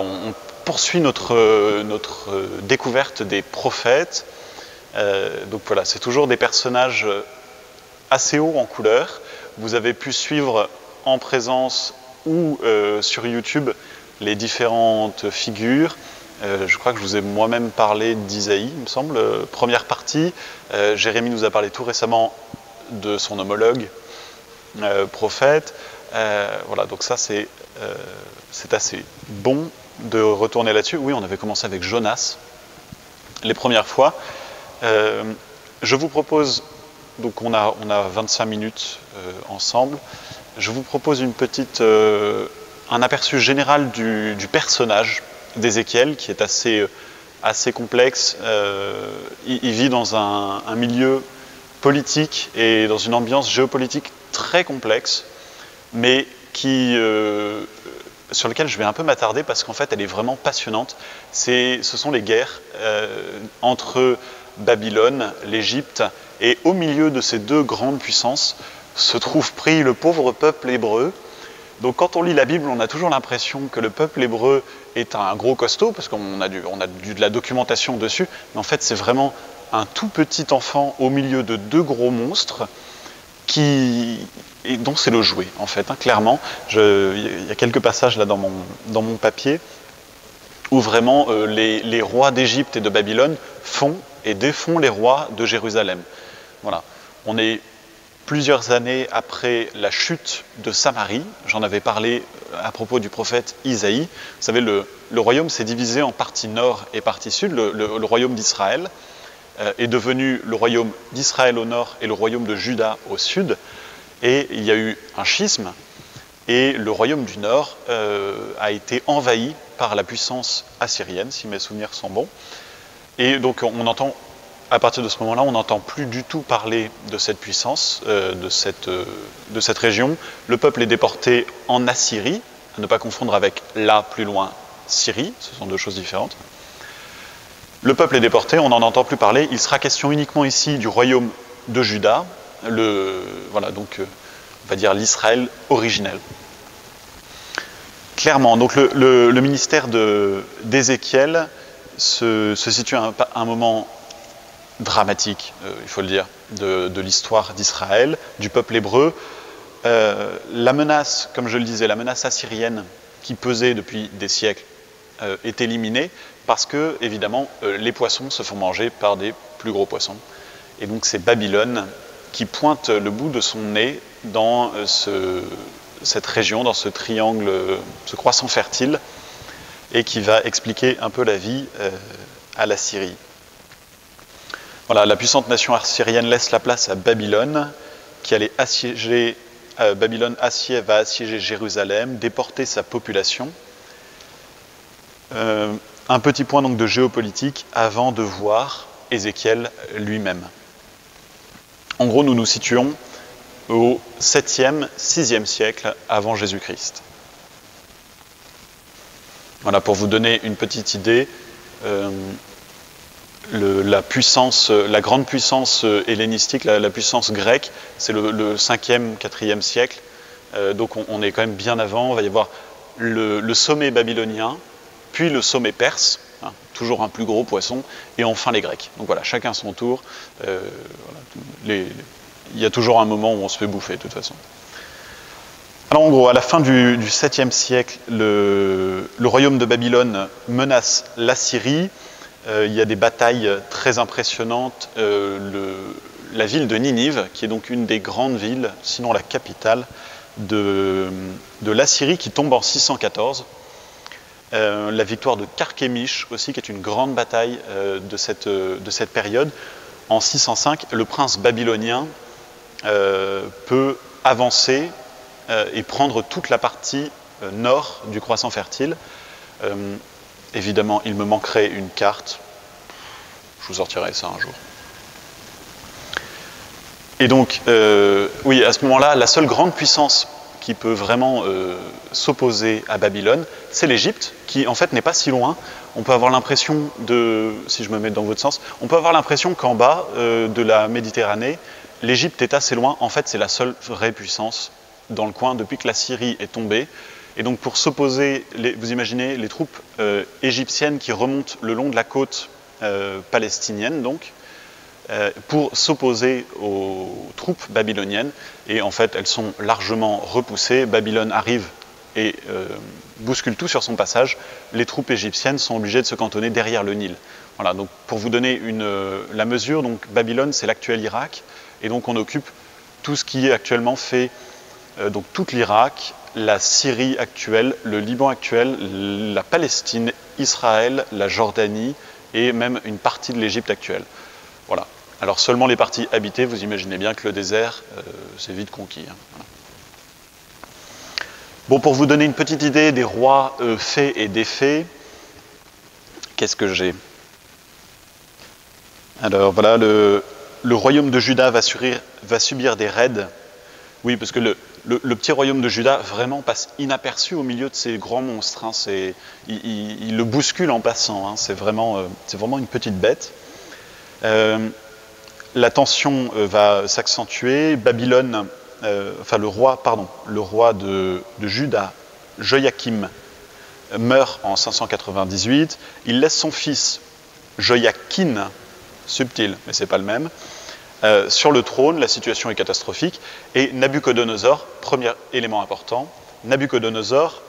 On poursuit notre découverte des prophètes. Donc voilà, c'est toujours des personnages assez hauts en couleur. Vous avez pu suivre en présence ou sur YouTube les différentes figures. Je crois que je vous ai moi-même parlé d'Isaïe, il me semble, première partie. Jérémie nous a parlé tout récemment de son homologue prophète. Voilà, donc ça c'est assez bon de retourner là-dessus. Oui, on avait commencé avec Jonas les premières fois. Je vous propose, donc on a 25 minutes ensemble, je vous propose un aperçu général du personnage d'Ézéchiel, qui est assez complexe. Il vit dans un milieu politique et dans une ambiance géopolitique très complexe, mais sur lequel je vais un peu m'attarder parce qu'en fait elle est vraiment passionnante. Ce sont les guerres entre Babylone, l'Égypte, et au milieu de ces deux grandes puissances se trouve pris le pauvre peuple hébreu. Donc quand on lit la Bible, on a toujours l'impression que le peuple hébreu est un gros costaud, parce qu'on a de la documentation dessus, mais en fait c'est vraiment un tout petit enfant au milieu de deux gros monstres et dont c'est le jouet, en fait, hein, clairement. Il y a quelques passages là dans mon papier où vraiment les rois d'Égypte et de Babylone font et défont les rois de Jérusalem. Voilà. On est plusieurs années après la chute de Samarie. J'en avais parlé à propos du prophète Isaïe. Vous savez, le royaume s'est divisé en partie nord et partie sud. Le royaume d'Israël est devenu le royaume d'Israël au nord et le royaume de Juda au sud. Et il y a eu un schisme, et le royaume du nord a été envahi par la puissance assyrienne, si mes souvenirs sont bons. Et donc à partir de ce moment-là, on n'entend plus du tout parler de cette puissance, de cette région. Le peuple est déporté en Assyrie, à ne pas confondre avec là, plus loin, Syrie, ce sont deux choses différentes. Le peuple est déporté, on n'en entend plus parler. Il sera question uniquement ici du royaume de Juda, voilà, donc on va dire l'Israël originel. Clairement, donc le ministère d'Ézéchiel se situe à un moment dramatique, il faut le dire, de l'histoire d'Israël, du peuple hébreu. La menace, comme je le disais, la menace assyrienne qui pesait depuis des siècles est éliminée parce que, évidemment, les poissons se font manger par des plus gros poissons. Et donc c'est Babylone qui pointe le bout de son nez dans cette région, dans ce triangle, ce croissant fertile, et qui va expliquer un peu la vie à la Syrie. Voilà, la puissante nation assyrienne laisse la place à Babylone, qui allait assiéger, Babylone va assiéger Jérusalem, déporter sa population. Un petit point donc de géopolitique avant de voir Ézéchiel lui-même. En gros, nous nous situons au 7e, 6e siècle avant Jésus-Christ. Voilà, pour vous donner une petite idée, la grande puissance hellénistique, la puissance grecque, c'est le 5e, 4e siècle. Donc on est quand même bien avant. Il va y avoir le sommet babylonien, puis le sommet perse, hein, toujours un plus gros poisson, et enfin les Grecs. Donc voilà, chacun son tour. Il y a toujours un moment où on se fait bouffer, de toute façon. Alors en gros, à la fin du 7e siècle, le royaume de Babylone menace la Syrie. Il y a des batailles très impressionnantes. La ville de Ninive, qui est donc une des grandes villes, sinon la capitale, de l'Assyrie, qui tombe en 614. La victoire de Carchemish aussi, qui est une grande bataille de cette période. En 605, le prince babylonien peut avancer et prendre toute la partie nord du croissant fertile. Évidemment, il me manquerait une carte. Je vous sortirai ça un jour. Et donc, oui, à ce moment-là, la seule grande puissance qui peut vraiment s'opposer à Babylone, c'est l'Égypte, qui en fait n'est pas si loin. On peut avoir l'impression si je me mets dans votre sens, on peut avoir l'impression qu'en bas de la Méditerranée, l'Égypte est assez loin. En fait, c'est la seule vraie puissance dans le coin depuis que la Syrie est tombée. Et donc pour s'opposer, vous imaginez les troupes égyptiennes qui remontent le long de la côte palestinienne, donc, pour s'opposer aux troupes babyloniennes. Et en fait, elles sont largement repoussées. Babylone arrive et bouscule tout sur son passage. Les troupes égyptiennes sont obligées de se cantonner derrière le Nil. Voilà, donc pour vous donner la mesure, donc Babylone, c'est l'actuel Irak. Et donc on occupe tout ce qui est actuellement fait, donc toute l'Irak, la Syrie actuelle, le Liban actuel, la Palestine, Israël, la Jordanie et même une partie de l'Égypte actuelle. Voilà. Alors seulement les parties habitées, vous imaginez bien que le désert, c'est vite conquis. Hein. Voilà. Bon, pour vous donner une petite idée des rois faits et défaits, qu'est-ce que j'ai? Alors voilà, le royaume de Juda va subir des raids. Oui, parce que le petit royaume de Juda vraiment passe inaperçu au milieu de ces grands monstres. Hein. Il le bouscule en passant. Hein. C'est vraiment une petite bête. La tension va s'accentuer. Babylone, le roi de Juda, Joachim, meurt en 598. Il laisse son fils Joachim, subtil, mais c'est pas le même, sur le trône. La situation est catastrophique. Et Nabuchodonosor, premier élément important, Nabuchodonosor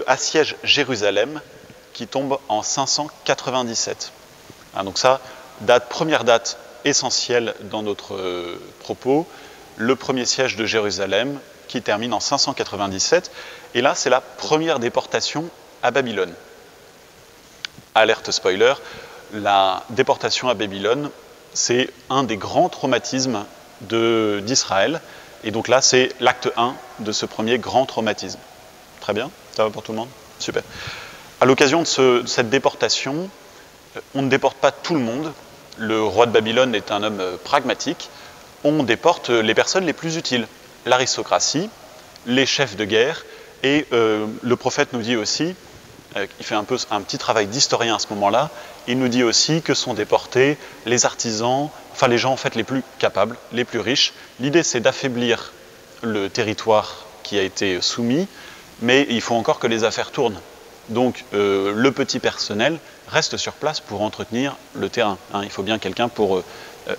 assiège Jérusalem, qui tombe en 597. Hein, donc ça, première date essentielle dans notre propos, le premier siège de Jérusalem, qui termine en 597. Et là, c'est la première déportation à Babylone. Alerte spoiler, la déportation à Babylone, c'est un des grands traumatismes d'Israël. Et donc là, c'est l'acte 1 de ce premier grand traumatisme. Très bien, ça va pour tout le monde? Super. À l'occasion de cette déportation, on ne déporte pas tout le monde. Le roi de Babylone est un homme pragmatique. On déporte les personnes les plus utiles. L'aristocratie, les chefs de guerre, et le prophète nous dit aussi, il fait un petit travail d'historien à ce moment-là, il nous dit aussi que sont déportés les artisans, enfin les gens en fait les plus capables, les plus riches. L'idée c'est d'affaiblir le territoire qui a été soumis, mais il faut encore que les affaires tournent. Donc le petit personnel reste sur place pour entretenir le terrain. Hein. Il faut bien quelqu'un pour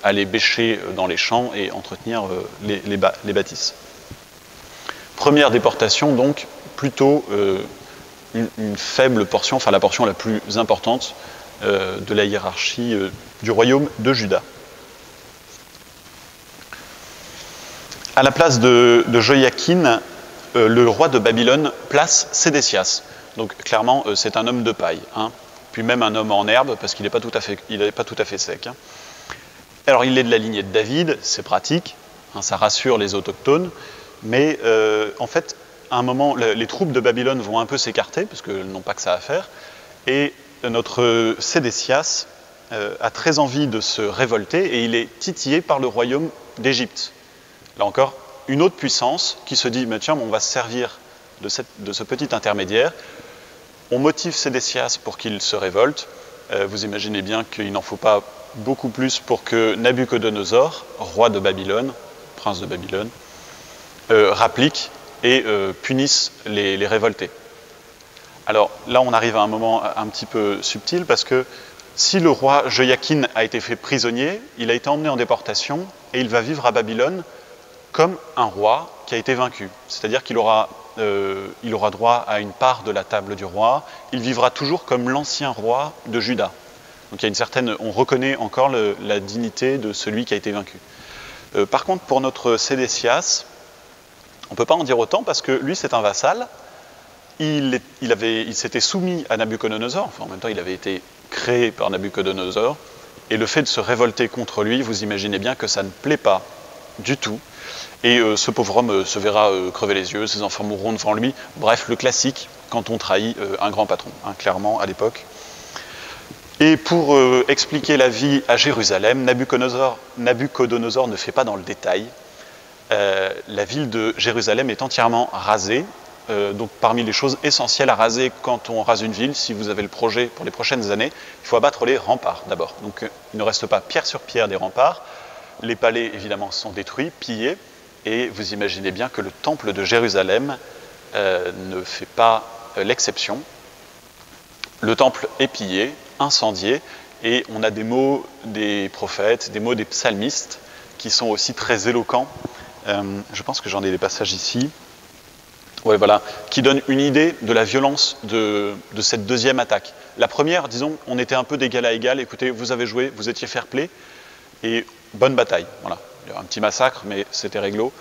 aller bêcher dans les champs et entretenir les bâtisses. Première déportation donc, plutôt une faible portion, enfin la portion la plus importante de la hiérarchie du royaume de Juda. À la place de Joachim, le roi de Babylone place Sédécias. Donc clairement, c'est un homme de paille, hein. Puis même un homme en herbe, parce qu'il n'est pas tout à fait sec. Hein. Alors il est de la lignée de David, c'est pratique, hein, ça rassure les autochtones, mais en fait, à un moment, les troupes de Babylone vont un peu s'écarter, parce qu'elles n'ont pas que ça à faire, et notre Sédécias a très envie de se révolter, et il est titillé par le royaume d'Égypte. Là encore, une autre puissance qui se dit, mais tiens, on va se servir de ce petit intermédiaire. On motive Sédécias pour qu'il se révolte. Vous imaginez bien qu'il n'en faut pas beaucoup plus pour que Nabuchodonosor, roi de Babylone, prince de Babylone, rapplique et punisse les révoltés. Alors là, on arrive à un moment un petit peu subtil, parce que si le roi Joachim a été fait prisonnier, il a été emmené en déportation et il va vivre à Babylone comme un roi qui a été vaincu. C'est-à-dire qu'il aura droit à une part de la table du roi. Il vivra toujours comme l'ancien roi de Juda. Donc il y a on reconnaît encore la dignité de celui qui a été vaincu. Par contre, pour notre Sédécias, on ne peut pas en dire autant, parce que lui, c'est un vassal. Il s'était soumis à Nabuchodonosor, enfin en même temps, il avait été créé par Nabuchodonosor. Et le fait de se révolter contre lui, vous imaginez bien que ça ne plaît pas du tout. Et ce pauvre homme se verra crever les yeux, ses enfants mourront devant lui. Bref, le classique quand on trahit un grand patron, hein, clairement à l'époque. Et pour expliquer la vie à Jérusalem, Nabuchodonosor ne fait pas dans le détail. La ville de Jérusalem est entièrement rasée. Donc parmi les choses essentielles à raser quand on rase une ville, si vous avez le projet pour les prochaines années, il faut abattre les remparts d'abord. Donc il ne reste pas pierre sur pierre des remparts. Les palais, évidemment, sont détruits, pillés. Et vous imaginez bien que le temple de Jérusalem ne fait pas l'exception. Le temple est pillé, incendié, et on a des mots des prophètes, des mots des psalmistes, qui sont aussi très éloquents. Je pense que j'en ai des passages ici. Ouais, voilà, qui donnent une idée de la violence de cette deuxième attaque. La première, disons, on était un peu d'égal à égal. Écoutez, vous avez joué, vous étiez fair-play, et bonne bataille. Voilà, il y a un petit massacre, mais c'était réglo.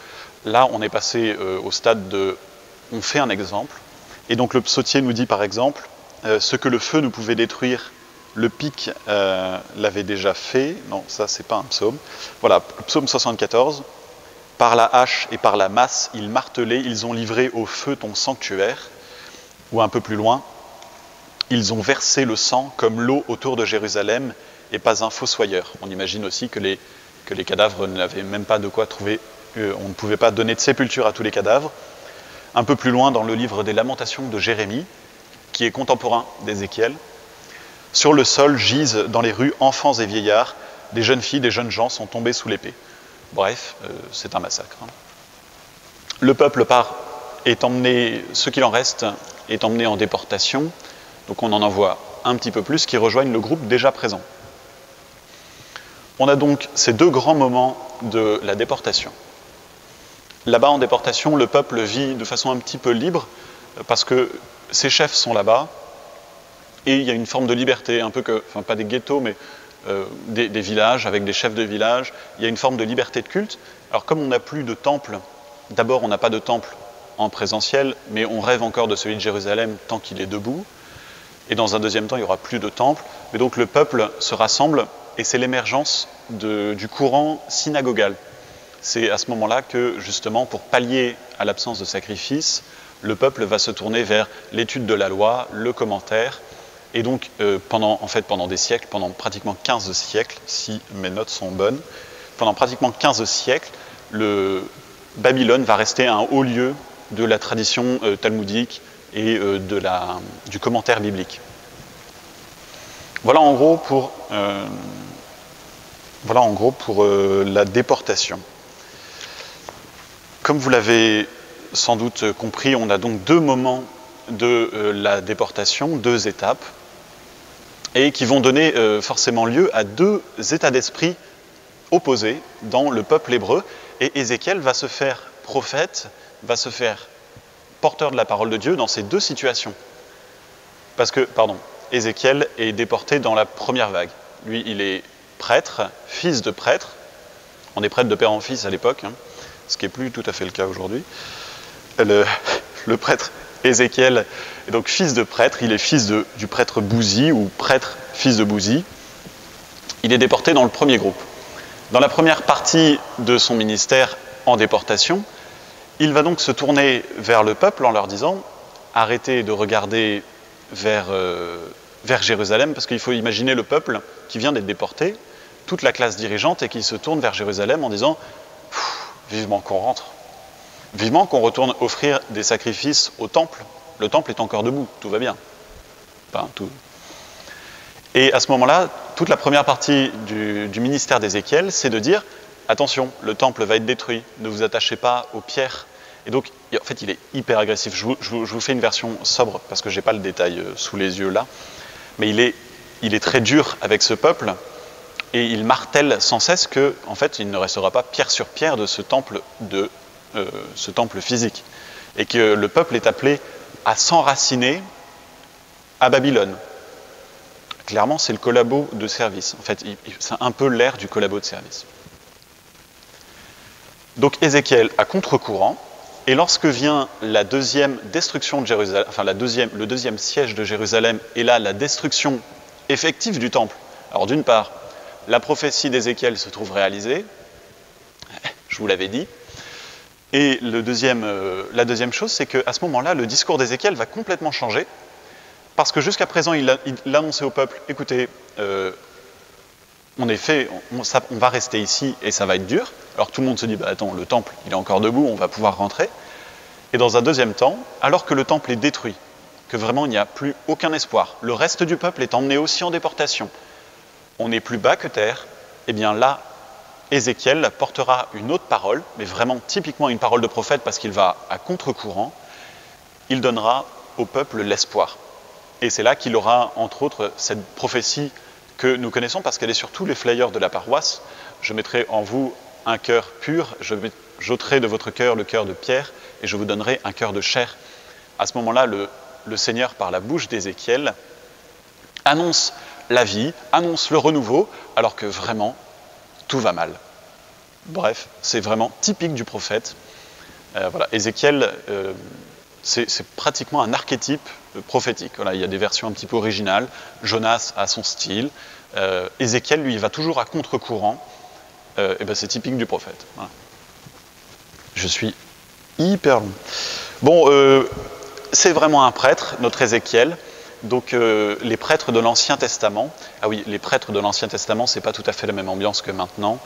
Là, on est passé au stade de on fait un exemple. Et donc le psautier nous dit par exemple, ce que le feu ne pouvait détruire, le pic l'avait déjà fait. Non, ça c'est pas un psaume. Voilà, psaume 74. Par la hache et par la masse, ils martelaient, ils ont livré au feu ton sanctuaire. Ou un peu plus loin, ils ont versé le sang comme l'eau autour de Jérusalem et pas un fossoyeur. On imagine aussi que les cadavres n'avaient même pas de quoi trouver, on ne pouvait pas donner de sépulture à tous les cadavres. Un peu plus loin, dans le livre des Lamentations de Jérémie, qui est contemporain d'Ézéchiel, sur le sol gisent dans les rues enfants et vieillards, des jeunes filles, des jeunes gens sont tombés sous l'épée. Bref, c'est un massacre. Le peuple est emmené, ce qu'il en reste, est emmené en déportation, donc on en envoie un petit peu plus qui rejoignent le groupe déjà présent. On a donc ces deux grands moments de la déportation. Là-bas, en déportation, le peuple vit de façon un petit peu libre, parce que ses chefs sont là-bas, et il y a une forme de liberté, un peu que, enfin pas des ghettos, mais des villages, avec des chefs de village, il y a une forme de liberté de culte. Alors comme on n'a plus de temple, d'abord on n'a pas de temple en présentiel, mais on rêve encore de celui de Jérusalem tant qu'il est debout, et dans un deuxième temps il n'y aura plus de temple, mais donc le peuple se rassemble, et c'est l'émergence du courant synagogal. C'est à ce moment-là que, justement, pour pallier à l'absence de sacrifice, le peuple va se tourner vers l'étude de la loi, le commentaire, et donc pendant des siècles, pendant pratiquement 15 siècles, si mes notes sont bonnes, pendant pratiquement 15 siècles, Babylone va rester un haut lieu de la tradition talmudique et du commentaire biblique. Voilà en gros pour la déportation. Comme vous l'avez sans doute compris, on a donc deux moments de la déportation, deux étapes, et qui vont donner forcément lieu à deux états d'esprit opposés dans le peuple hébreu. Et Ézéchiel va se faire prophète, va se faire porteur de la parole de Dieu dans ces deux situations. Parce que, Ézéchiel est déporté dans la première vague. Lui, il est prêtre, fils de prêtre. On est prêtre de père en fils à l'époque, ce qui n'est plus tout à fait le cas aujourd'hui. Le prêtre Ézéchiel est donc fils de prêtre, il est fils du prêtre Bouzi, ou prêtre fils de Bouzi. Il est déporté dans le premier groupe. Dans la première partie de son ministère en déportation, il va donc se tourner vers le peuple en leur disant « Arrêtez de regarder vers Jérusalem », parce qu'il faut imaginer le peuple qui vient d'être déporté, toute la classe dirigeante, et qui se tourne vers Jérusalem en disant « Vivement qu'on rentre ». Vivement qu'on retourne offrir des sacrifices au temple. Le temple est encore debout, tout va bien. Enfin, tout. Et à ce moment-là, toute la première partie du ministère d'Ézéchiel, c'est de dire « Attention, le temple va être détruit, ne vous attachez pas aux pierres. » Et donc, en fait, il est hyper agressif. Je vous fais une version sobre, parce que je n'ai pas le détail sous les yeux là. Mais il est très dur avec ce peuple, et il martèle sans cesse que, en fait, il ne restera pas pierre sur pierre de ce temple physique, et que le peuple est appelé à s'enraciner à Babylone. Clairement, c'est le collabo de service. En fait, c'est un peu l'ère du collabo de service. Donc Ézéchiel à contre-courant, et lorsque vient la deuxième destruction de Jérusalem, enfin le deuxième siège de Jérusalem, et là la destruction effective du temple. Alors d'une part, la prophétie d'Ézéchiel se trouve réalisée, je vous l'avais dit. Et la deuxième chose, c'est qu'à ce moment-là, le discours d'Ézéchiel va complètement changer, parce que jusqu'à présent, il annonçait au peuple, écoutez, on va rester ici et ça va être dur. Alors tout le monde se dit, attends, le temple, il est encore debout, on va pouvoir rentrer. Et dans un deuxième temps, alors que le temple est détruit, que vraiment il n'y a plus aucun espoir, le reste du peuple est emmené aussi en déportation, on est plus bas que terre, et bien là, Ézéchiel portera une autre parole, mais vraiment typiquement une parole de prophète parce qu'il va à contre-courant, il donnera au peuple l'espoir. Et c'est là qu'il aura, entre autres, cette prophétie que nous connaissons parce qu'elle est sur tous les flyers de la paroisse. Je mettrai en vous un cœur pur, j'ôterai de votre cœur le cœur de pierre et je vous donnerai un cœur de chair. À ce moment-là, le Seigneur, par la bouche d'Ézéchiel, annonce la vie, annonce le renouveau, alors que vraiment, tout va mal. Bref, c'est vraiment typique du prophète. Voilà, Ézéchiel, c'est pratiquement un archétype prophétique. Voilà, il y a des versions un petit peu originales. Jonas a son style. Ézéchiel, lui, il va toujours à contre-courant. Et ben, c'est typique du prophète. Voilà. Je suis hyper long. Bon, c'est vraiment un prêtre, notre Ézéchiel. Donc, les prêtres de l'Ancien Testament. Ah oui, les prêtres de l'Ancien Testament, c'est pas tout à fait la même ambiance que maintenant.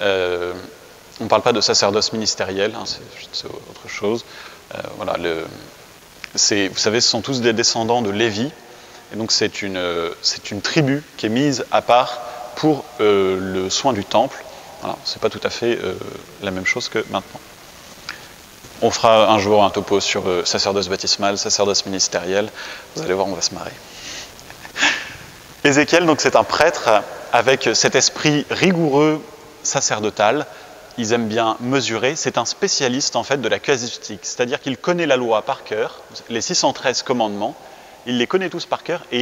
On ne parle pas de sacerdoce ministériel, hein, c'est autre chose. Voilà, vous savez, ce sont tous des descendants de Lévi, et donc c'est une tribu qui est mise à part pour le soin du temple. Voilà, c'est pas tout à fait la même chose que maintenant. On fera un jour un topo sur sacerdoce baptismal, sacerdoce ministériel. Vous allez voir, on va se marrer. Ézéchiel, donc, c'est un prêtre avec cet esprit rigoureux sacerdotal. Ils aiment bien mesurer. C'est un spécialiste en fait de la casuistique, c'est-à-dire qu'il connaît la loi par cœur, les 613 commandements. Il les connaît tous par cœur et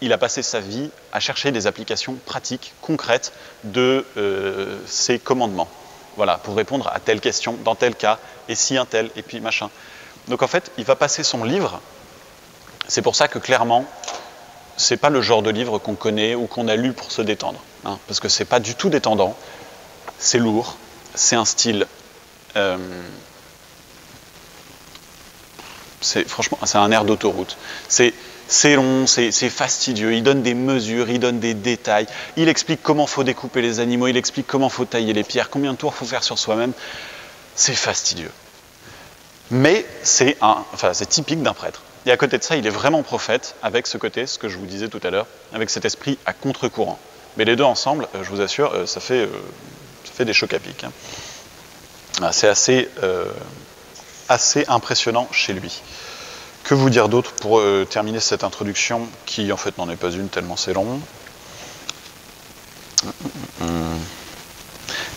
il a passé sa vie à chercher des applications pratiques, concrètes de ces commandements. Voilà, pour répondre à telle question, dans tel cas, et si un tel, et puis machin. Donc en fait, il va passer son livre. C'est pour ça que clairement, c'est pas le genre de livre qu'on connaît ou qu'on a lu pour se détendre, hein, parce que c'est pas du tout détendant. C'est lourd, c'est un style. Franchement, c'est un air d'autoroute. C'est long, c'est fastidieux, il donne des mesures, il donne des détails, il explique comment il faut découper les animaux, il explique comment il faut tailler les pierres, combien de tours il faut faire sur soi-même. C'est fastidieux. Mais c'est typique d'un prêtre. Et à côté de ça, il est vraiment prophète avec ce côté, ce que je vous disais tout à l'heure, avec cet esprit à contre-courant. Mais les deux ensemble, je vous assure, ça fait des chocs à pic. Hein. C'est assez impressionnant chez lui. Que vous dire d'autre pour terminer cette introduction, qui en fait n'en est pas une tellement c'est long.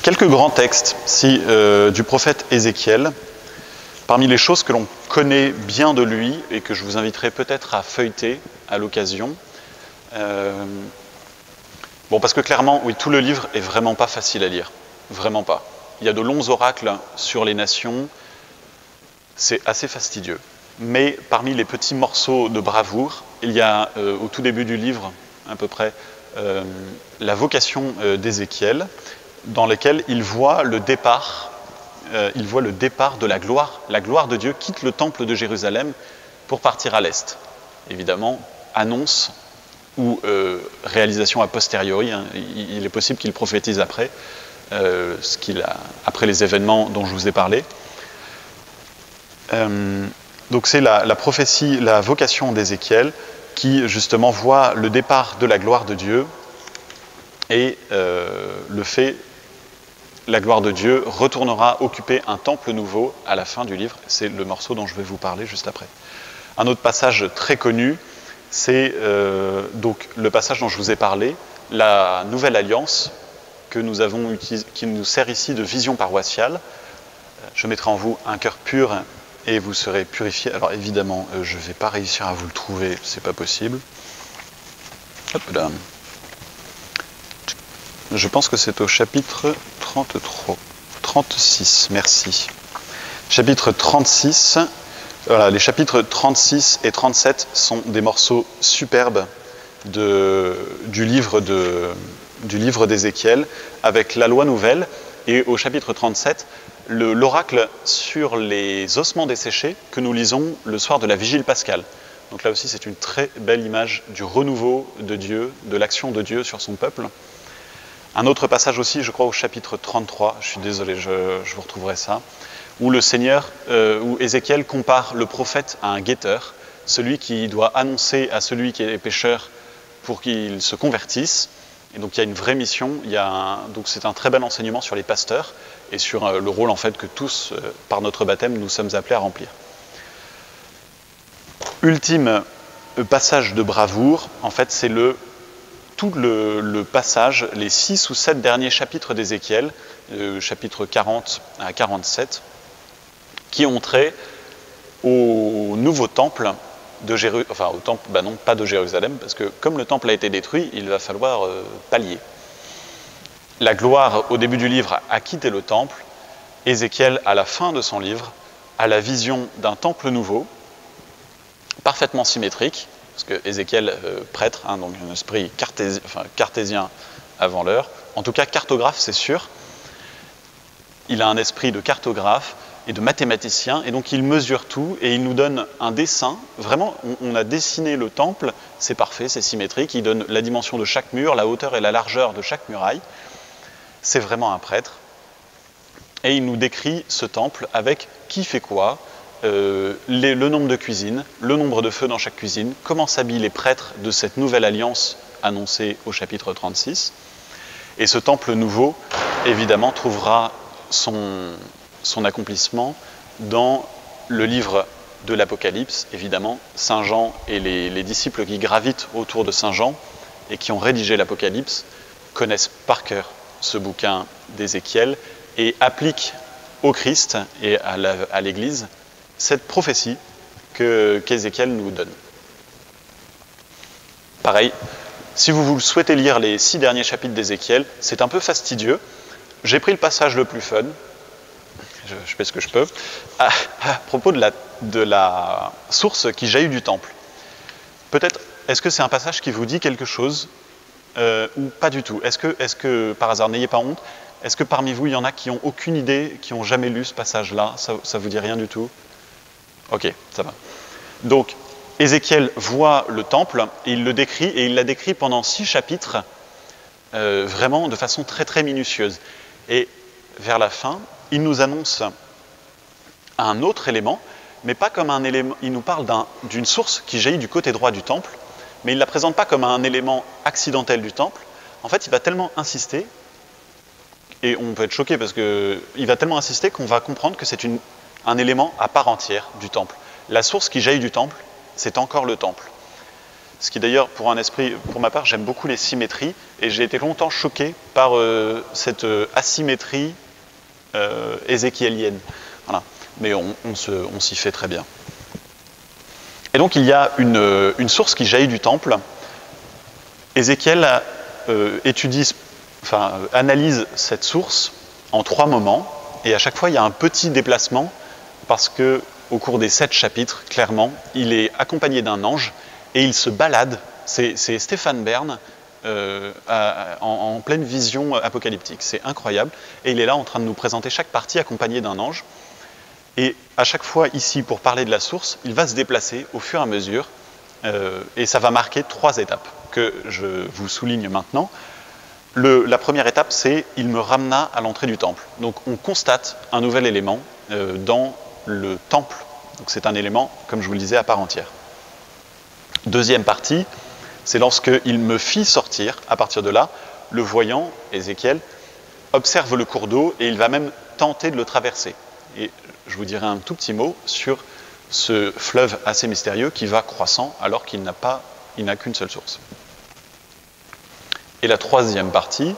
Quelques grands textes du prophète Ézéchiel. Parmi les choses que l'on connaît bien de lui et que je vous inviterai peut-être à feuilleter à l'occasion. Bon, parce que clairement, oui, tout le livre est vraiment pas facile à lire. Vraiment pas. Il y a de longs oracles sur les nations. C'est assez fastidieux. Mais parmi les petits morceaux de bravoure, il y a au tout début du livre, à peu près, la vocation d'Ézéchiel, dans lequel il voit le départ de la gloire. La gloire de Dieu quitte le temple de Jérusalem pour partir à l'est. Évidemment, annonce ou réalisation a posteriori. Hein, il est possible qu'il prophétise après, après les événements dont je vous ai parlé. Donc c'est la prophétie, la vocation d'Ézéchiel qui justement voit le départ de la gloire de Dieu et la gloire de Dieu retournera occuper un temple nouveau à la fin du livre. C'est le morceau dont je vais vous parler juste après. Un autre passage très connu, c'est donc le passage dont je vous ai parlé, la nouvelle alliance que nous avons qui nous sert ici de vision paroissiale. Je mettrai en vous un cœur pur et vous serez purifiés. Alors évidemment, je ne vais pas réussir à vous le trouver, c'est pas possible. Hop là. Je pense que c'est au chapitre 36, merci. Chapitre 36, voilà, les chapitres 36 et 37 sont des morceaux superbes du livre d'Ézéchiel, avec la loi nouvelle, et au chapitre 37, l'oracle sur les ossements desséchés que nous lisons le soir de la vigile pascale. Donc là aussi, c'est une très belle image du renouveau de Dieu, de l'action de Dieu sur son peuple. Un autre passage aussi, je crois, au chapitre 33, je suis désolé, je vous retrouverai ça, où où Ézéchiel compare le prophète à un guetteur, celui qui doit annoncer à celui qui est pécheur pour qu'il se convertisse. Et donc il y a une vraie mission, donc c'est un très bel enseignement sur les pasteurs et sur le rôle en fait que tous, par notre baptême, nous sommes appelés à remplir. Ultime passage de bravoure, en fait, c'est tout le passage, les 6 ou 7 derniers chapitres d'Ézéchiel, chapitres 40 à 47, qui ont trait au nouveau temple de Jérusalem, enfin au temple, non, pas de Jérusalem, parce que comme le temple a été détruit, il va falloir pallier. La gloire, au début du livre, a quitté le temple. Ézéchiel, à la fin de son livre, a la vision d'un temple nouveau, parfaitement symétrique, parce que Ézéchiel, prêtre, donc un esprit cartésien avant l'heure, en tout cas cartographe, c'est sûr. Il a un esprit de cartographe et de mathématicien, et donc il mesure tout, et il nous donne un dessin. Vraiment, on a dessiné le temple, c'est parfait, c'est symétrique, il donne la dimension de chaque mur, la hauteur et la largeur de chaque muraille. C'est vraiment un prêtre. Et il nous décrit ce temple avec qui fait quoi, le nombre de cuisines, le nombre de feux dans chaque cuisine, comment s'habillent les prêtres de cette nouvelle alliance annoncée au chapitre 36. Et ce temple nouveau, évidemment, trouvera son accomplissement dans le livre de l'Apocalypse. Évidemment, Saint Jean et les disciples qui gravitent autour de Saint Jean et qui ont rédigé l'Apocalypse connaissent par cœur ce bouquin d'Ézéchiel et appliquent au Christ et à l'Église cette prophétie qu'Ézéchiel nous donne. Pareil, si vous souhaitez lire les 6 derniers chapitres d'Ézéchiel, c'est un peu fastidieux. J'ai pris le passage le plus fun, je fais ce que je peux, à propos de la source qui jaillit du temple. Peut-être, est-ce que c'est un passage qui vous dit quelque chose ou pas du tout? Est-ce que par hasard, n'ayez pas honte, est-ce que parmi vous, il y en a qui n'ont aucune idée, qui n'ont jamais lu ce passage-là? Ça vous dit rien du tout? Ok, ça va. Donc, Ézéchiel voit le temple, et il le décrit, et il l'a décrit pendant 6 chapitres, vraiment de façon très très minutieuse. Et vers la fin, il nous annonce un autre élément, mais pas comme un élément. Il nous parle d'une source qui jaillit du côté droit du temple, mais il ne la présente pas comme un élément accidentel du temple. En fait, il va tellement insister, et on peut être choqué parce qu'il va tellement insister qu'on va comprendre que c'est un élément à part entière du temple. La source qui jaillit du temple, c'est encore le temple. Ce qui d'ailleurs, pour ma part, j'aime beaucoup les symétries, et j'ai été longtemps choqué par cette asymétrie ézéchiélienne. Voilà. Mais on s'y fait très bien. Et donc il y a une source qui jaillit du temple. Ézéchiel analyse cette source en 3 moments, et à chaque fois il y a un petit déplacement, parce que au cours des 7 chapitres, clairement, il est accompagné d'un ange, et il se balade, c'est Stéphane Bern, en pleine vision apocalyptique. C'est incroyable. Et il est là en train de nous présenter chaque partie accompagnée d'un ange. Et à chaque fois, ici, pour parler de la source, il va se déplacer au fur et à mesure. Et ça va marquer 3 étapes que je vous souligne maintenant. La première étape, c'est « il me ramena à l'entrée du temple ». Donc on constate un nouvel élément dans le temple. Donc c'est un élément, comme je vous le disais, à part entière. Deuxième partie, c'est lorsqu'il me fit sortir. À partir de là, le voyant, Ézéchiel, observe le cours d'eau et il va même tenter de le traverser. Et je vous dirai un tout petit mot sur ce fleuve assez mystérieux qui va croissant alors qu'il n'a qu'une seule source. Et la troisième partie,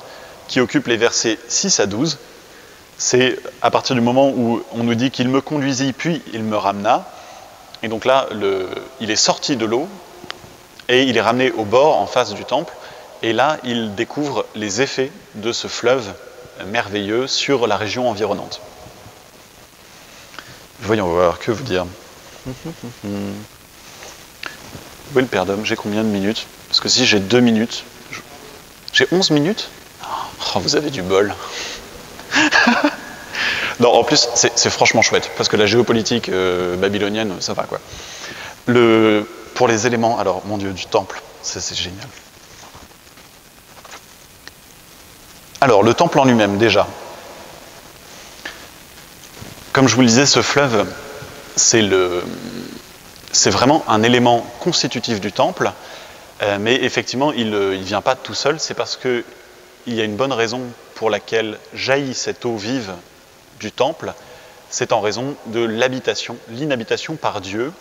qui occupe les versets 6 à 12, c'est à partir du moment où on nous dit qu'il me conduisit, puis il me ramena. Et donc là, il est sorti de l'eau, et il est ramené au bord, en face du temple, et là, il découvre les effets de ce fleuve merveilleux sur la région environnante. Voyons voir, que vous dire. Où est le père d'homme? J'ai combien de minutes? Parce que si j'ai 2 minutes, j'ai 11 minutes? Oh, vous avez du bol. Non, en plus, c'est franchement chouette, parce que la géopolitique babylonienne, ça va quoi. Pour les éléments, alors, mon Dieu, du temple, c'est génial. Alors, le temple en lui-même, déjà. Comme je vous le disais, ce fleuve, c'est vraiment un élément constitutif du temple, mais effectivement, il ne vient pas tout seul, c'est parce qu'il y a une bonne raison pour laquelle jaillit cette eau vive du temple, c'est en raison de l'inhabitation par Dieu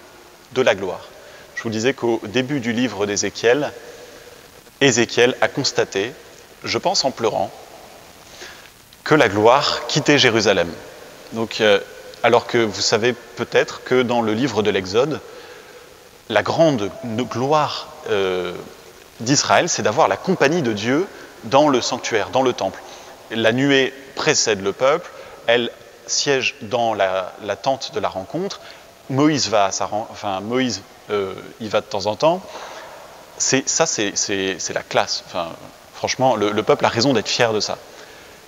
de la gloire. Je vous disais qu'au début du livre d'Ézéchiel, Ézéchiel a constaté, je pense en pleurant, que la gloire quittait Jérusalem. Donc, alors que vous savez peut-être que dans le livre de l'Exode, la grande gloire d'Israël, c'est d'avoir la compagnie de Dieu dans le sanctuaire, dans le temple. La nuée précède le peuple, elle siège dans la tente de la rencontre. Moïse va à il va de temps en temps. C'est la classe. Enfin, franchement, le peuple a raison d'être fier de ça.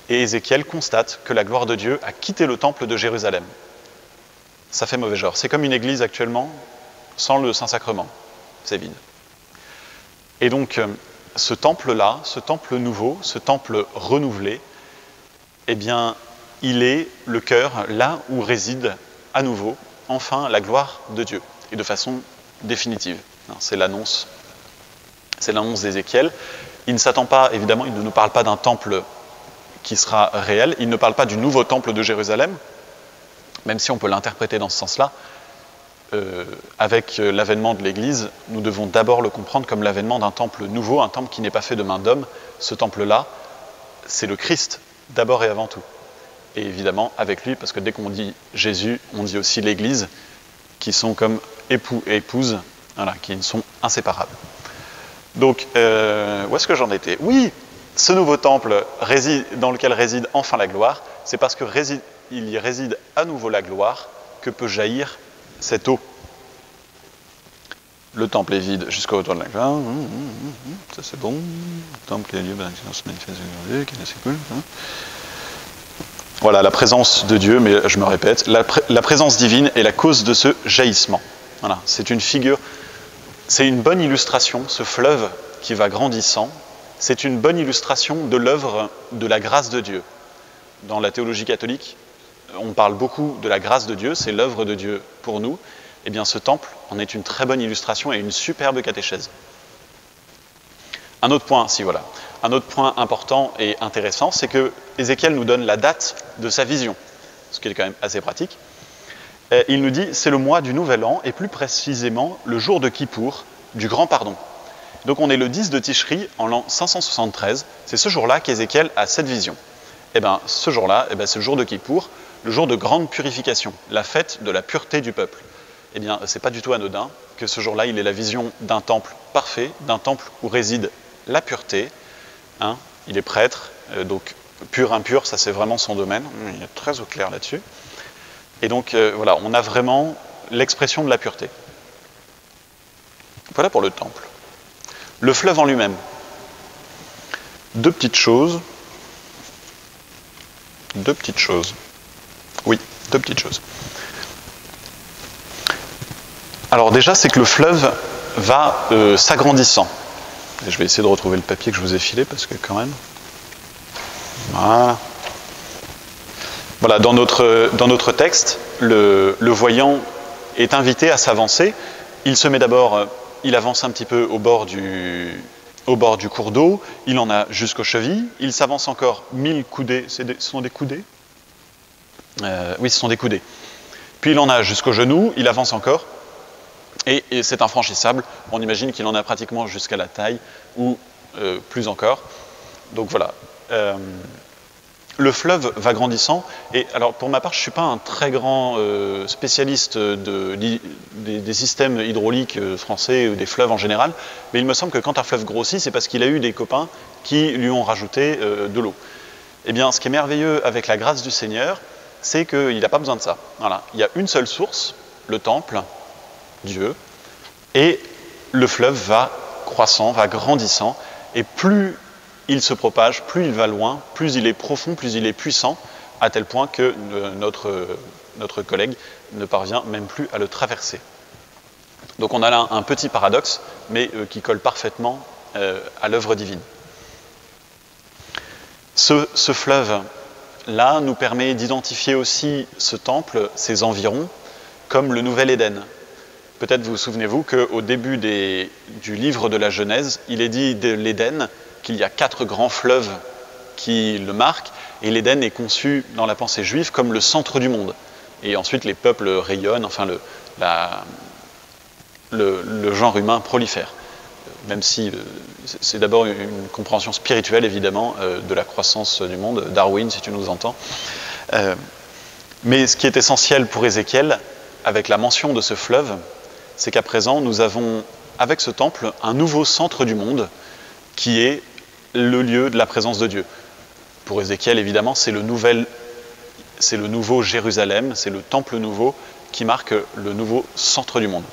Et Ézéchiel constate que la gloire de Dieu a quitté le temple de Jérusalem. Ça fait mauvais genre. C'est comme une église actuellement, sans le Saint-Sacrement. C'est vide. Et donc, ce temple-là, ce temple nouveau, ce temple renouvelé, eh bien, il est le cœur, là où réside à nouveau, enfin, la gloire de Dieu, et de façon définitive. C'est l'annonce d'Ézéchiel. Il ne s'attend pas, évidemment, il ne nous parle pas d'un temple qui sera réel, il ne parle pas du nouveau temple de Jérusalem, même si on peut l'interpréter dans ce sens-là. Avec l'avènement de l'Église, nous devons d'abord le comprendre comme l'avènement d'un temple nouveau, un temple qui n'est pas fait de main d'homme. Ce temple-là, c'est le Christ, d'abord et avant tout. Et évidemment, avec lui, parce que dès qu'on dit Jésus, on dit aussi l'Église, qui sont comme époux et épouses, voilà, qui sont inséparables. Donc, où est-ce que j'en étais? Oui, ce nouveau temple dans lequel réside enfin la gloire, c'est parce qu'il y réside à nouveau la gloire que peut jaillir cette eau. Le temple est vide jusqu'au retour de la gloire. Ça c'est bon. Le temple est lieu de se manifeste c'est cool. Voilà, la présence de Dieu, mais je me répète, la présence divine est la cause de ce jaillissement. Voilà, c'est une figure, c'est une bonne illustration, ce fleuve qui va grandissant, c'est une bonne illustration de l'œuvre de la grâce de Dieu. Dans la théologie catholique, on parle beaucoup de la grâce de Dieu, c'est l'œuvre de Dieu pour nous. Eh bien, ce temple en est une très bonne illustration et une superbe catéchèse. Un autre point important et intéressant, c'est que Ézéchiel nous donne la date de sa vision, ce qui est quand même assez pratique. Il nous dit, c'est le mois du Nouvel An, et plus précisément le jour de Kippour, du Grand Pardon. Donc on est le 10 de Tishri, en l'an 573, c'est ce jour-là qu'Ézéchiel a cette vision. Et bien, ce jour-là, c'est le jour de Kippour, le jour de grande purification, la fête de la pureté du peuple. Eh bien, c'est pas du tout anodin que ce jour-là, il ait la vision d'un temple parfait, d'un temple où réside la pureté. Il est prêtre, donc pur, impur, ça c'est vraiment son domaine. Il est très au clair là-dessus. Et donc, voilà, on a vraiment l'expression de la pureté. Voilà pour le temple. Le fleuve en lui-même. Deux petites choses. Oui, deux petites choses. Alors déjà, c'est que le fleuve va s'agrandissant. Et je vais essayer de retrouver le papier que je vous ai filé, parce que quand même... Voilà, dans notre texte, le voyant est invité à s'avancer. Il se met d'abord, il avance un petit peu au bord du cours d'eau, il en a jusqu'aux chevilles, il s'avance encore 1000 coudées, ce sont des coudées ? Oui, ce sont des coudées. Puis il en a jusqu'aux genoux, il avance encore, et c'est infranchissable. On imagine qu'il en a pratiquement jusqu'à la taille, ou plus encore. Donc voilà. Le fleuve va grandissant, et alors pour ma part, je ne suis pas un très grand spécialiste des systèmes hydrauliques français ou des fleuves en général, mais il me semble que quand un fleuve grossit, c'est parce qu'il a eu des copains qui lui ont rajouté de l'eau. Eh bien, ce qui est merveilleux avec la grâce du Seigneur, c'est qu'il n'a pas besoin de ça. Voilà. Il y a une seule source, le temple, Dieu, et le fleuve va croissant, va grandissant, et plus il se propage, plus il va loin, plus il est profond, plus il est puissant, à tel point que notre collègue ne parvient même plus à le traverser. Donc on a là un petit paradoxe, mais qui colle parfaitement à l'œuvre divine. Ce fleuve-là nous permet d'identifier aussi ce temple, ses environs, comme le Nouvel Éden. Peut-être vous souvenez-vous qu'au début du livre de la Genèse, il est dit de l'Éden qu'il y a 4 grands fleuves qui le marquent, et l'Éden est conçu dans la pensée juive comme le centre du monde. Et ensuite les peuples rayonnent, enfin le genre humain prolifère. Même si c'est d'abord une compréhension spirituelle, évidemment, de la croissance du monde. Darwin, si tu nous entends. Mais ce qui est essentiel pour Ézéchiel, avec la mention de ce fleuve, c'est qu'à présent, nous avons, avec ce temple, un nouveau centre du monde, qui est le lieu de la présence de Dieu. Pour Ézéchiel, évidemment, c'est le nouveau Jérusalem, c'est le temple nouveau qui marque le nouveau centre du monde.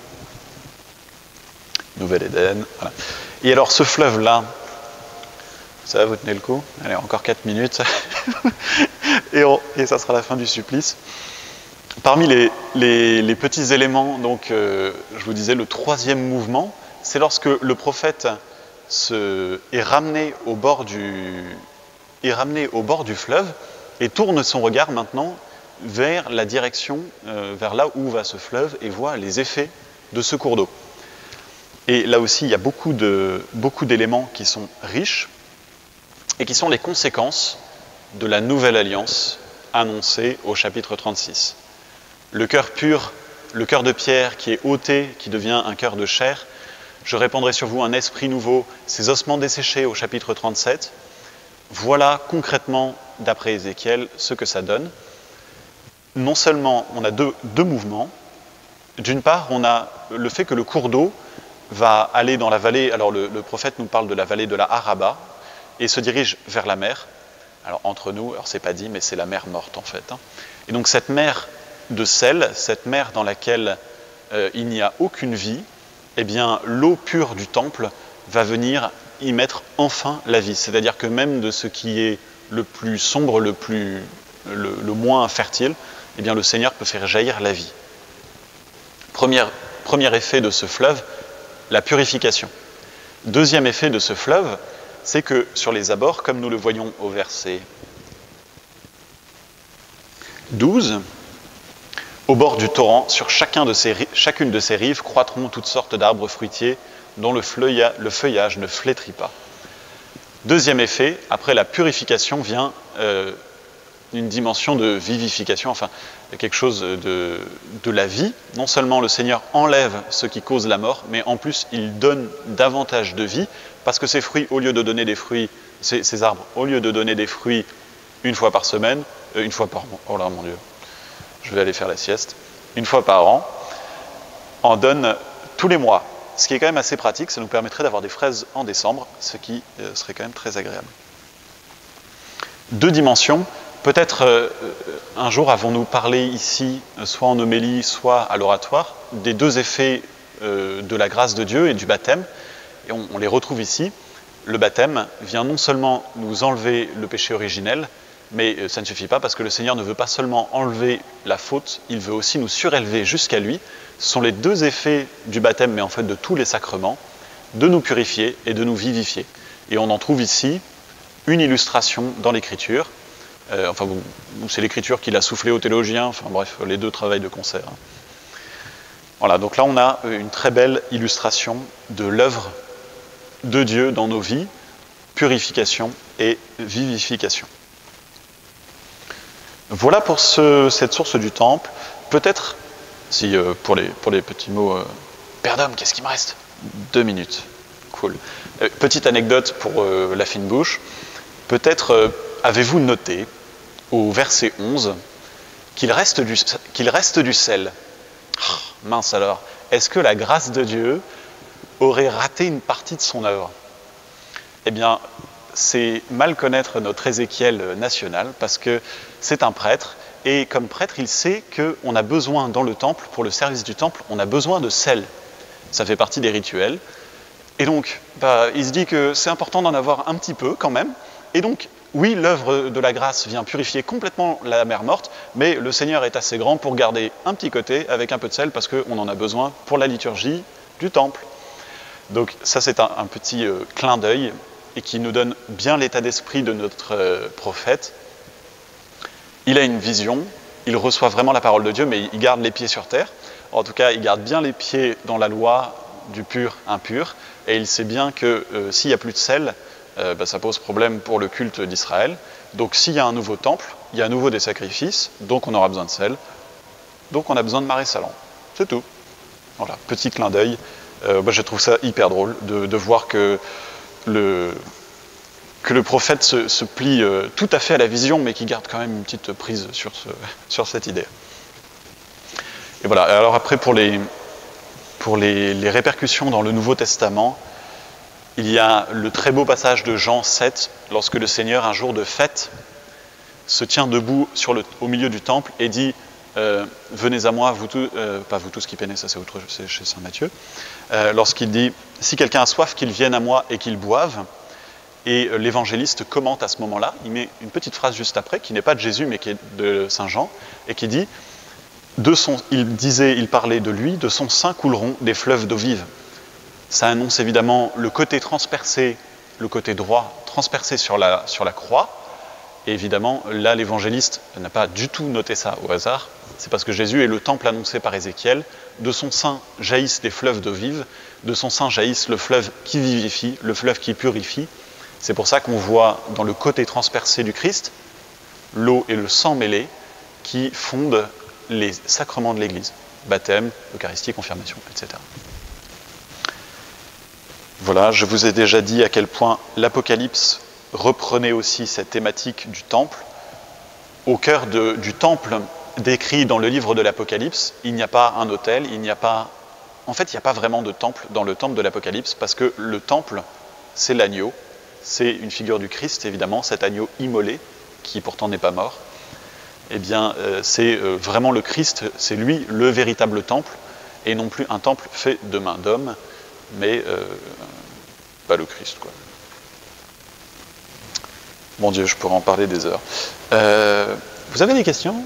Nouvel Éden, voilà. Et alors ce fleuve-là, ça va, vous tenez le coup? Allez, encore 4 minutes, et ça sera la fin du supplice. Parmi les petits éléments, donc, je vous disais, le troisième mouvement, c'est lorsque le prophète est ramené au bord du fleuve et tourne son regard maintenant vers la direction, vers là où va ce fleuve, et voit les effets de ce cours d'eau. Et là aussi, il y a beaucoup d'éléments qui sont riches et qui sont les conséquences de la nouvelle alliance annoncée au chapitre 36. Le cœur pur, le cœur de pierre qui est ôté, qui devient un cœur de chair. Je répandrai sur vous un esprit nouveau, ces ossements desséchés au chapitre 37. Voilà concrètement, d'après Ézéchiel, ce que ça donne. Non seulement on a deux mouvements. D'une part, on a le fait que le cours d'eau va aller dans la vallée, alors le prophète nous parle de la vallée de la Araba, et se dirige vers la mer. Alors entre nous, alors c'est pas dit, mais c'est la mer morte en fait. Et donc cette mer de sel, cette mer dans laquelle il n'y a aucune vie, eh bien l'eau pure du temple va venir y mettre enfin la vie. C'est-à-dire que même de ce qui est le plus sombre, le moins fertile, eh bien le Seigneur peut faire jaillir la vie. Premier effet de ce fleuve, la purification. Deuxième effet de ce fleuve, c'est que sur les abords, comme nous le voyons au verset 12, au bord du torrent, sur chacune de ses rives, croîtront toutes sortes d'arbres fruitiers dont le feuillage ne flétrit pas. Deuxième effet, après la purification vient une dimension de vivification, enfin quelque chose de la vie. Non seulement le Seigneur enlève ce qui cause la mort, mais en plus il donne davantage de vie, parce que ces fruits, au lieu de donner des fruits, ces arbres, au lieu de donner des fruits une fois par semaine, une fois par mois, oh là mon Dieu, je vais aller faire la sieste, une fois par an, en donne tous les mois. Ce qui est quand même assez pratique, ça nous permettrait d'avoir des fraises en décembre, ce qui serait quand même très agréable. Deux dimensions. Peut-être un jour avons-nous parlé ici, soit en homélie, soit à l'oratoire, des deux effets de la grâce de Dieu et du baptême. Et on les retrouve ici. Le baptême vient non seulement nous enlever le péché originel, mais ça ne suffit pas parce que le Seigneur ne veut pas seulement enlever la faute, il veut aussi nous surélever jusqu'à lui. Ce sont les deux effets du baptême, mais en fait de tous les sacrements, de nous purifier et de nous vivifier. Et on en trouve ici une illustration dans l'Écriture. C'est l'Écriture qui l'a soufflé aux théologiens, enfin bref, les deux travaillent de concert. Voilà, donc là on a une très belle illustration de l'œuvre de Dieu dans nos vies, purification et vivification. Voilà pour cette source du temple. Peut-être, si pour les petits mots, Père d'homme, qu'est-ce qu'il me reste? 2 minutes. Cool. Petite anecdote pour la fine bouche. Peut-être avez-vous noté au verset 11 qu'il reste du sel. Oh, mince alors, est-ce que la grâce de Dieu aurait raté une partie de son œuvre? Eh bien, c'est mal connaître notre Ézéchiel national, parce que c'est un prêtre, et comme prêtre, il sait qu'on a besoin dans le temple, pour le service du temple, on a besoin de sel. Ça fait partie des rituels. Et donc, il se dit que c'est important d'en avoir un petit peu quand même. Et donc, oui, l'œuvre de la grâce vient purifier complètement la mer morte, mais le Seigneur est assez grand pour garder un petit côté avec un peu de sel, parce qu'on en a besoin pour la liturgie du temple. Donc ça, c'est un petit clin d'œil, et qui nous donne bien l'état d'esprit de notre prophète. Il a une vision, il reçoit vraiment la parole de Dieu, mais il garde les pieds sur terre. En tout cas, il garde bien les pieds dans la loi du pur, impur, et il sait bien que s'il n'y a plus de sel, ça pose problème pour le culte d'Israël. Donc s'il y a un nouveau temple, il y a à nouveau des sacrifices, donc on aura besoin de sel, donc on a besoin de Marie Salan. C'est tout. Voilà, petit clin d'œil. Moi, je trouve ça hyper drôle de voir que le prophète se plie tout à fait à la vision, mais qui garde quand même une petite prise sur cette idée. Et voilà, alors après, pour les répercussions dans le Nouveau Testament, il y a le très beau passage de Jean 7, lorsque le Seigneur, un jour de fête, se tient debout au milieu du temple et dit « Venez à moi, vous tous, pas vous tous qui peinez, ça c'est chez saint Matthieu, lorsqu'il dit « Si quelqu'un a soif, qu'il vienne à moi et qu'il boive », et l'évangéliste commente à ce moment-là, il met une petite phrase juste après, qui n'est pas de Jésus, mais qui est de saint Jean, et qui dit « il parlait de lui, de son sein couleront des fleuves d'eau vive ». Ça annonce évidemment le côté transpercé, le côté droit transpercé sur la croix. Et évidemment, là, l'évangéliste n'a pas du tout noté ça au hasard. C'est parce que Jésus est le temple annoncé par Ézéchiel. De son sein jaillissent des fleuves d'eau vive. De son sein jaillissent le fleuve qui vivifie, le fleuve qui purifie. C'est pour ça qu'on voit dans le côté transpercé du Christ l'eau et le sang mêlés qui fondent les sacrements de l'Église. Baptême, Eucharistie, confirmation, etc. Voilà, je vous ai déjà dit à quel point l'Apocalypse reprenait aussi cette thématique du temple. Au cœur du temple décrit dans le livre de l'Apocalypse, il n'y a pas un autel, il n'y a pas vraiment de temple dans le temple de l'Apocalypse, parce que le temple, c'est l'agneau, c'est une figure du Christ, évidemment, cet agneau immolé, qui pourtant n'est pas mort. Eh bien, c'est vraiment le Christ, c'est lui le véritable temple, et non plus un temple fait de main d'homme, mais pas le Christ, quoi. Mon Dieu, je pourrais en parler des heures. Vous avez des questions ?